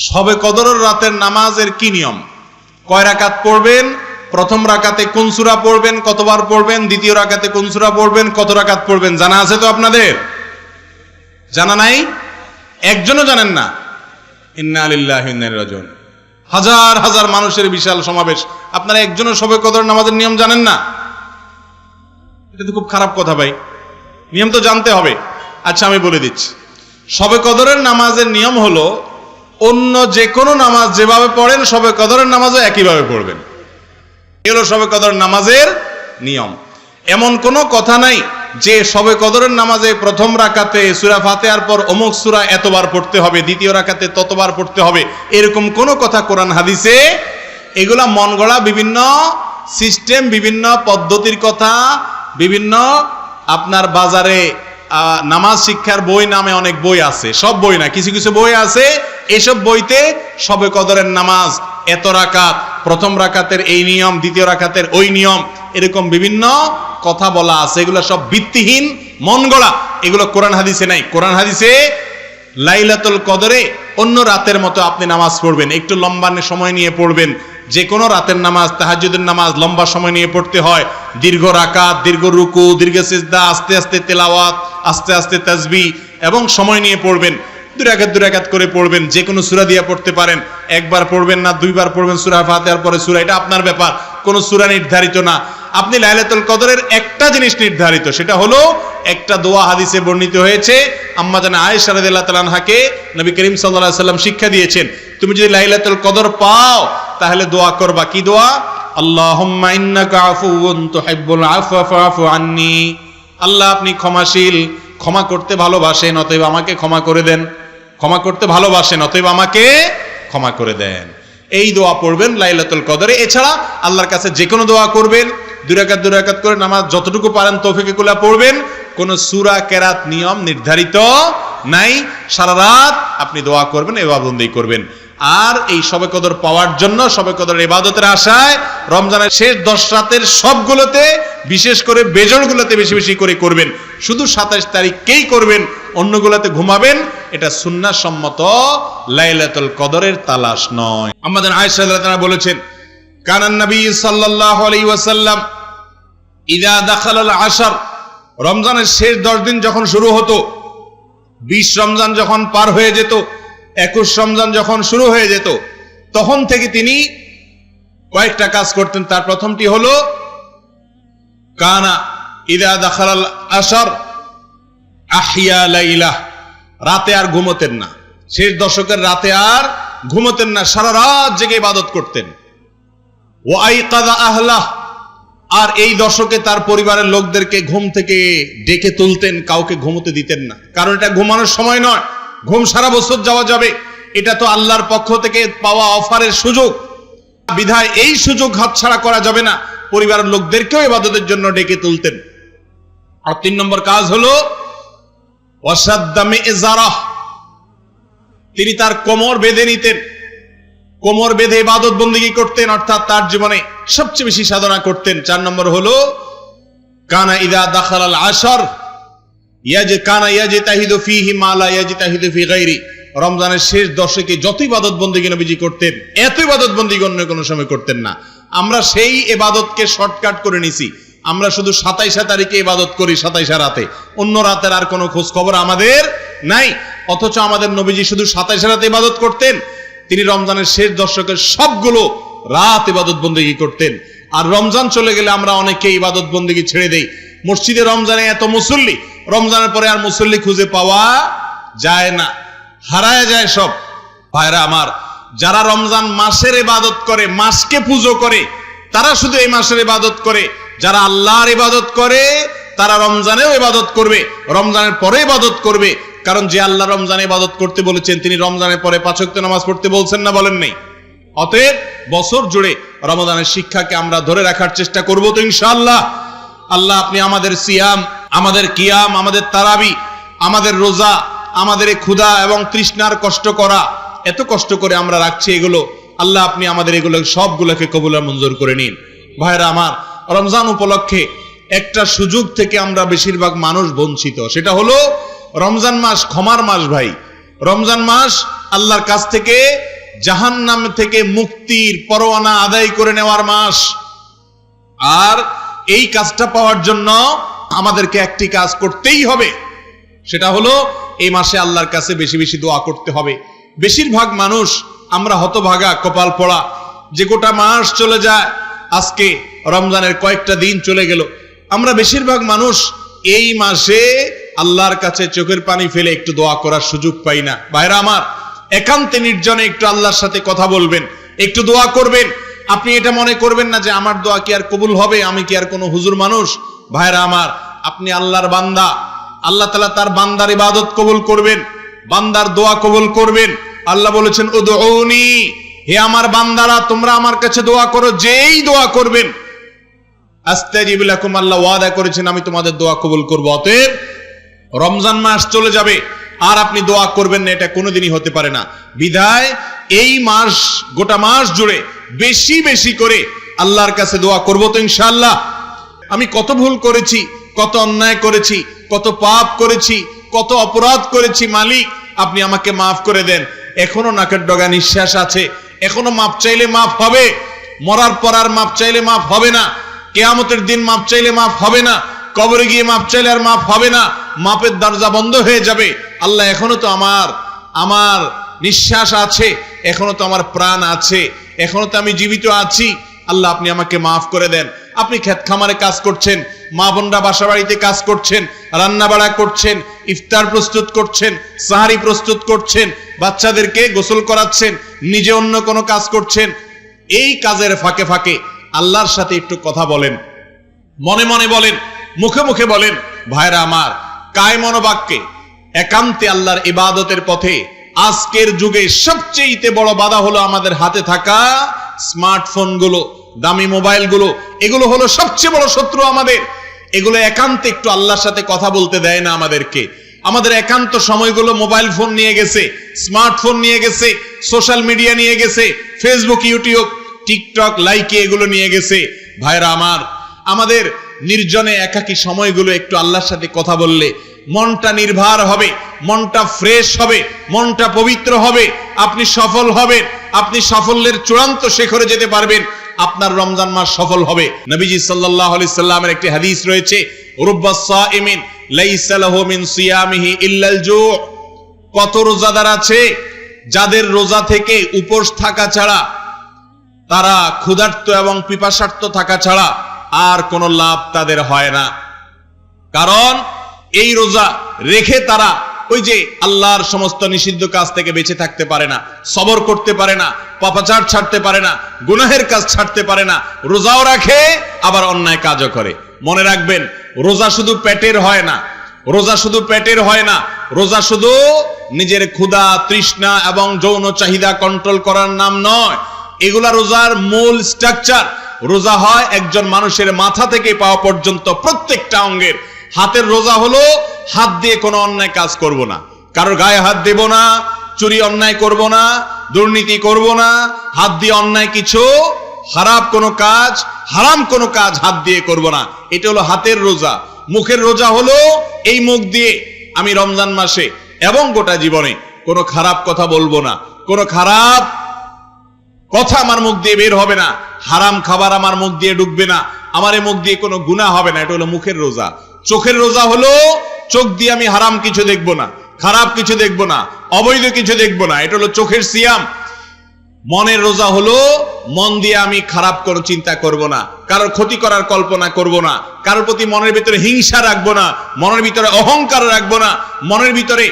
শবে কদরের রাতের নামাজের কি নিয়ম? কয় রাকাত পড়বেন? প্রথম রাকাতে কোন সূরা পড়বেন, কতবার পড়বেন? দ্বিতীয় রাকাতে কোন সূরা পড়বেন, কত রাকাত পড়বেন? জানা আছে তো আপনাদের? জানা নাই? একজনও জানেন না? ইন্না লিল্লাহি ওয়া ইন্না ইলাইহি রাজিউন। হাজার হাজার মানুষের বিশাল সমাবেশ, আপনারা একজনও শবে কদর নামাজের নিয়ম জানেন না? এটা তো খুব খারাপ কথা ভাই, নিয়ম তো জানতে হবে। আচ্ছা আমি বলে দিচ্ছি, শবে কদরের নামাজের নিয়ম হলো অন্য যে কোনো নামাজ যেভাবে পড়েন শবে কদরের নামাজও একইভাবে পড়বেন। এগুলো শবে কদর নামাজের নিয়ম। এমন কোনো কথা নাই যে শবে কদরের নামাজে প্রথম রাকাতে সূরা ফাতিহার পর অমুক সূরা এতবার পড়তে হবে, দ্বিতীয় রাকাতে ততবার পড়তে হবে, এরকম কোনো কথা কোরআন হাদিসে। এগুলা মন গড়া বিভিন্ন সিস্টেম, বিভিন্ন পদ্ধতির কথা, বিভিন্ন আপনার বাজারে নামাজ শিক্ষার বই নামে অনেক বই আছে, সব বই না, কিছু কিছু বই আছে, এসব বইতে শবে কদরের নামাজ এত রাকাত, প্রথম রাকাতের এই নিয়ম, দ্বিতীয় রাকাতের ওই নিয়ম, এরকম বিভিন্ন কথা বলা আছে। এগুলো সব ভিত্তিহীন, মন গড়া, এগুলো কোরআন হাদিসে নাই। কোরআন হাদিসে লাইলাতুল কদরে অন্য রাতের মতো আপনি নামাজ পড়বেন, একটু লম্বা সময় নিয়ে পড়বেন। যে কোনো রাতের নামাজ, তাহাজ্জুদের নামাজ লম্বা সময় নিয়ে পড়তে হয়, দীর্ঘ রাকাত, দীর্ঘ রুকু, দীর্ঘ সিজদা, আস্তে আস্তে তেলাওয়াত, আস্তে আস্তে তাসবিহ এবং সময় নিয়ে পড়বেন। দুই রাকাত করে পড়বেন, যে কোনো সূরা দিয়ে পড়তে পারেন, একবার পড়বেন না দুইবার পড়বেন সূরা ফাতিহার পরে সূরা, এটা আপনার ব্যাপার, কোনো সূরা নির্ধারিত না। আপনি লাইলাতুল কদরের একটা জিনিস নির্ধারিত, সেটা হলো একটা দোয়া হাদিসে বর্ণিত হয়েছে, আম্মা জান আয়েশা রাদিয়াল্লাহু তাআলা আনহাকে নবী করিম সাল্লাল্লাহু আলাইহি ওয়াসাল্লাম শিক্ষা দিয়েছেন, তুমি যদি লাইলাতুল কদর পাও তাহলে দোয়া করবা। কি দোয়া? আল্লাহুম্মা ইন্নাকা আফুউন তুহিব্বুল আফওয়া ফাআফু আন্নী। আল্লাহ আপনি ক্ষমাশীল, ক্ষমা করতে ভালোবাসেন, অতএব আমাকে ক্ষমা করে দেন। ক্ষমা করতে ভালোবাসেন, অতএব আমাকে ক্ষমা করে দেন। এই দোয়া পড়বেন লাইলাতুল কদরে। এছাড়া আল্লাহর কাছে যে কোনো দোয়া করবেন, দুই রাকাত করে নামাজ যতটুকু পারেন তৌফিকে কুল্লা পড়বেন। কোন সূরা কেরাত নিয়ম নির্ধারিত নাই, সারা রাত আপনি দোয়া করবেন, ইবাদত বন্দেগী করবেন। আর এই শবে কদর পাওয়ার জন্য, শবে কদরের ইবাদতের আশায় রমজানের শেষ 10 রাতের সবগুলোতে, বিশেষ করে বেজোড়গুলোতে বেশি বেশি করে করবেন। শুধু 27 তারিখকেই করবেন, অন্যগুলোতে ঘুমাবেন। এটা সুন্নাহ সম্মত লাইলাতুল কদরের তালাশ নয়। আমাদের আয়েশা রাদিয়াল্লাহু তাআলা বলেছেন, কানান নবী সাল্লাল্লাহু আলাইহি ওয়াসাল্লাম ইযা দাখালাল আশর, রমজানের শেষ 10 দিন যখন শুরু হতো, 20 রমজান যখন পার হয়ে যেত, 21 রমজান যখন শুরু হয়ে যেত, তখন থেকে তিনি কয়েকটা কাজ করতেন। তার প্রথমটি হলো কানা ইযা দাখালাল আশর আহইয়া লাইলাহ, রাতে আর ঘুমোতেন না, শেষ দশকের রাতে আর ঘুমোতেন না, সারা রাত জেগে ইবাদত করতেন। ওয়া আইকাযা আহলাহ, আর এই দশকে তার পরিবারের লোকদেরকে ঘুম থেকে ডেকে তুলতেন, কাউকে ঘুমোতে দিতেন না। কারণ এটা ঘুমানোর সময় নয়, ঘুম সারা বছর যাওয়া যাবে, এটা তো আল্লাহর পক্ষ থেকে পাওয়া অফারের সুযোগ, বিধায় এই সুযোগ হাতছাড়া করা যাবে না। পরিবারের লোকদেরকেও ইবাদতের জন্য ডেকে তুলতেন। আর 3 নম্বর কাজ হলো ওয়াসাদ্দা মিযজারাহ, তিনি তার কোমর বেঁধে নিতেন, কোমর বেঁধে ইবাদত বন্দেগী করতেন, অর্থাৎ তার জীবনে সবচেয়ে বেশি সাধনা করতেন। 4 নম্বর হলো কানা ইযা দাখালাল আশর কানা ইয়াজতাহিদু ফীহি মা লা ইয়াজতাহিদু ফী গায়রি, রমজানের শেষ দশকে যত ইবাদত বন্দেগী নবীজি করতেন, এত ইবাদত বন্দেগী অন্য কোনো সময় করতেন না। আমরা সেই ইবাদতকে শর্টকাট করে নিছি, আমরা শুধু 27 তারিখে ইবাদত করি, 27 রাতে, অন্য রাতের আর কোনো খোঁজ খবর আমাদের নাই। অথচ আমাদের নবীজি শুধু 27 রাতে ইবাদত করতেন, তিনি রমজানের শেষ দশকের সবগুলো রাত ইবাদত বন্দেগী করতেন। আর রমজান চলে গেলে আমরা অনেকে ইবাদত বন্দেগী ছেড়ে দেই। মসজিদে রমজানে এত মুসল্লি, রমজানের পরে আর মুসল্লি খুঁজে পাওয়া যায় না, হারায় যায় সব। ভাইরা আমার, যারা রমজান মাসের ইবাদত করে, মাসকে পুজো করে, তারা শুধু এই মাসের ইবাদত করে। যারা আল্লাহর ইবাদত করে তারা রমজানেও ইবাদত করবে, রমজানের পরে ইবাদত করবে। কারণ যে আল্লাহ রমজানে ইবাদত করতে বলেছেন, তিনি রমজানের পরে 5 ওয়াক্ত নামাজ পড়তে বলছেন না, বলেন নাই? অতএব বছর জুড়ে রমজানের শিক্ষাকে আমরা ধরে রাখার চেষ্টা করব তো ইনশাআল্লাহ। আল্লাহ আপনি আমাদের সিয়াম, আমাদের কিয়াম, আমাদের তারাবি, আমাদের রোজা, আমাদের এই ক্ষুধা এবং তৃষ্ণার কষ্ট করা, এত কষ্ট করে আমরা রাখছি এগুলো, আল্লাহ আপনি আমাদের এগুলো সবগুলোকে কবুল আর মঞ্জুর করে নিন। ভাইরা আমার, রমজান উপলক্ষে একটা সুযোগ থেকে আমরা বেশিরভাগ মানুষ বঞ্চিত, সেটা হলো রমজান মাস ক্ষমার মাস। ভাই, রমজান মাস আল্লাহর কাছ থেকে জাহান্নাম থেকে মুক্তির পরোয়ানা আদায় করে নেওয়ার মাস। আর এই কাজটা পাওয়ার জন্য আমাদেরকে একটি কাজ করতেই হবে, সেটা হলো এই মাসে আল্লাহর কাছে বেশি বেশি দোয়া করতে হবে। বেশিরভাগ মানুষ আমরা হতভাগা, কপাল পড়া, যে গোটা মাস চলে যায়, আজকে রমজানের কয়েকটা দিন চলে গেল, আমরা বেশিরভাগ মানুষ এই মাসে আল্লাহর কাছে চোখের পানি ফেলে একটু দোয়া করার সুযোগ পাই না। ভাইরা আমার, একান্তে নির্জনে একটু আল্লাহর সাথে কথা বলবেন, একটু দোয়া করবেন। আপনি এটা মনে করবেন না যে আমার দোয়া কি আর কবুল হবে, আমি কি আর কোনো হুজুর মানুষ। ভাইরা আমার, আপনি আল্লাহর বান্দা, আল্লাহ তাআলা তার বান্দার ইবাদত কবুল করবেন, বান্দার দোয়া কবুল করবেন। আল্লাহ বলেছেন উদউনি, হে আমার বান্দারা তোমরা আমার কাছে দোয়া করো, যেই দোয়া করবেন আস্তাজিব লাকুম, আল্লাহ ওয়াদা করেছেন আমি তোমাদের দোয়া কবুল করব। অতএব রমজান মাস চলে যাবে আর আপনি দোয়া করবেন না, এটা কোনোদিনই হতে পারে না। বিধায় এই মাস, গোটা মাস জুড়ে বেশি বেশি করে আল্লাহর কাছে দোয়া করব তো ইনশাআল্লাহ। আমি কত ভুল করেছি, কত অন্যায় করেছি, কত পাপ করেছি, কত অপরাধ করেছি, মালিক আপনি আমাকে মাফ করে দেন। এখনো নাকের ডগা নিঃশ্বাস আছে, এখনো মাপ চাইলে মাফ হবে, মরার পর আর মাপ চাইলে মাফ হবে না, কিয়ামতের দিন মাপ চাইলে মাফ হবে না, কবরে গিয়ে মাপ চাইলে আর মাফ হবে না, মাপের দরজা বন্ধ হয়ে যাবে। আল্লাহ এখনো তো আমার নিঃশ্বাস আছে, এখনো তো আমার প্রাণ আছে, এখনো তো আমি জীবিত আছি, আল্লাহ আপনি আমাকে মাফ করে দেন। আপনি ক্ষেত খামারে কাজ করছেন, মা বোনরা বাসা বাড়িতে কাজ করছেন, রান্না বাড়া করছেন, ইফতার প্রস্তুত করছেন, সাহারি প্রস্তুত করছেন, বাচ্চাদেরকে গোসল করাচ্ছেন, নিজে অন্য কোনো কাজ করছেন। এই কাজের ফাঁকে ফাঁকে আল্লাহর সাথে একটু কথা বলেন, মনে মনে বলেন, মুখে মুখে বলেন। ভাইরা আমার, কায় মনোবাক্যে একান্তে আল্লাহর ইবাদতের পথে আজকের যুগে সবচেয়ে বড় বাধা হলো আমাদের হাতে থাকা স্মার্টফোন গুলো, দামি মোবাইল গুলো। এগুলো হলো সবচেয়ে বড় শত্রু আমাদের। এগুলো একান্তে একটু আল্লাহর সাথে কথা বলতে দেয় না আমাদেরকে। আমাদের একান্ত সময়গুলো মোবাইল ফোন নিয়ে গেছে, স্মার্টফোন নিয়ে গেছে, সোশ্যাল মিডিয়া নিয়ে গেছে, ফেসবুক, ইউটিউব, টিকটক, লাইকি এগুলো নিয়ে গেছে। ভাইরা আমার, আমাদের নির্জনে একাকী সময়গুলো একটু আল্লাহর সাথে কথা বললে মনটা নির্ভার হবে, মনটা ফ্রেশ হবে, মনটা পবিত্র হবে, আপনি সফল হবেন, আপনি সাফল্যের চূড়ান্ত শিখরে যেতে পারবেন, আপনার রমজান মাস সফল হবে। নবীজি সাল্লাল্লাহু আলাইহি সাল্লামের একটি হাদিস রয়েছে, রুব্বাস সাইমিন লাইসা লাহু মিন সিয়ামিহি ইল্লাল জু'। কত রোজাদার আছে যাদের রোজা থেকে উপোস থাকা ছাড়া, তারা ক্ষুধার্ত এবং পিপাসার্ত থাকা ছাড়া আর কোনো লাভ তাদের হয় না। কারণ এই রোজা রেখে তারা ওই যে আল্লাহর সমস্ত নিষিদ্ধ কাজ থেকে বেঁচে থাকতে পারে না, সবর করতে পারে না, পাপাচার ছাড়তে পারে না, গুনাহের কাজ ছাড়তে পারে না। রোজাও রাখে আবার অন্যায় কাজও করে। মনে রাখবেন, রোজা শুধু পেটের হয় না, রোজা শুধু পেটের হয় না, রোজা শুধু নিজের ক্ষুধা, তৃষ্ণা এবং যৌন চাহিদা কন্ট্রোল করার নাম নয়। এগুলা রোজার মূল স্ট্রাকচার। রোজা হয় একজন মানুষের মাথা থেকে পাওয়া পর্যন্ত প্রত্যেকটা অঙ্গের। হাতের রোজা হলো হাত দিয়ে কোনো অন্যায় কাজ করব না, কারোর গায়ে হাত দেব না, চুরি অন্যায় করব না, দুর্নীতি করব না, হাত দিয়ে অন্যায় কিছু খারাপ কোনো কাজ, হারাম কোনো কাজ হাত দিয়ে করব না। এটা হলো হাতের রোজা। মুখের রোজা হলো এই মুখ দিয়ে আমি রমজান মাসে এবং গোটা জীবনে কোনো খারাপ কথা বলবো না, কোনো খারাপ কথা আমার মুখ দিয়ে বের হবে না, হারাম খাবার আমার মুখ দিয়ে ঢুকবে না, আমার এই মুখ দিয়ে কোনো গুনাহ হবে না। এটা হলো মুখের রোজা। চোখের রোজা হলো চোখ দিয়ে আমি হারাম কিছু দেখবো না, খারাপ কিছু দেখবো না, অবৈধ কিছু দেখবো না। এটা হলো চোখের সিয়াম। মনের রোজা হলো মন দিয়ে আমি খারাপ কোনো চিন্তা করব না, কারোর ক্ষতি করার কল্পনা করব না, কারোর প্রতি মনের ভিতরে হিংসা রাখবো না, মনের ভিতরে অহংকার রাখবো না, মনের ভিতরে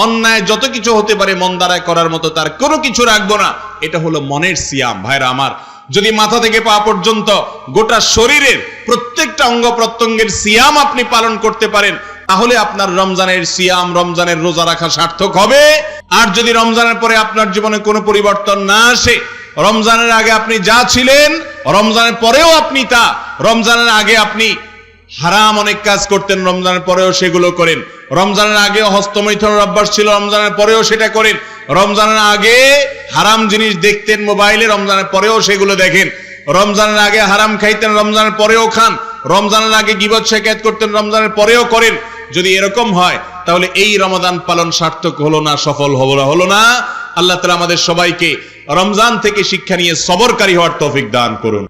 অন্যায় যত কিছু হতে পারে মন দ্বারা করার মতো তার কোনো কিছু রাখবো না। এটা হলো মনের সিয়াম। ভাইরা আমার, যদি মাথা থেকে পা পর্যন্ত গোটা শরীরের প্রত্যেকটা অঙ্গ প্রত্যঙ্গের সিয়াম আপনি পালন করতে পারেন, তাহলে আপনার রমজানের সিয়াম, রমজানের রোজা রাখা সার্থক হবে। আর যদি রমজানের পরে আপনার জীবনে কোনো পরিবর্তন না আসে, রমজানের আগে আপনি যা ছিলেন রমজানের পরেও আপনি তা, রমজানের আগে আপনি হারাম অনেক কাজ করতেন, রমজানের পরেও সেগুলো করেন, রমজানের আগেও হস্তমৈথুনের অভ্যাস ছিল, রমজানের পরেও সেটা করেন, রমজানের আগে হারাম জিনিস দেখতেন মোবাইলে, রমজানের পরেও সেগুলো দেখেন, রমজানের আগে হারাম খাইতেন, রমজানের পরেও খান, রমজানের আগে গীবত শিকায়াত করতেন, রমজানের পরেও করেন। যদি এরকম হয় তাহলে এই রমাদান পালন সার্থক হলো না, সফল হলো না। আল্লাহ তাআলা আমাদের সবাইকে রমজান থেকে শিক্ষা নিয়ে সবরকারী হওয়ার তৌফিক দান করুন।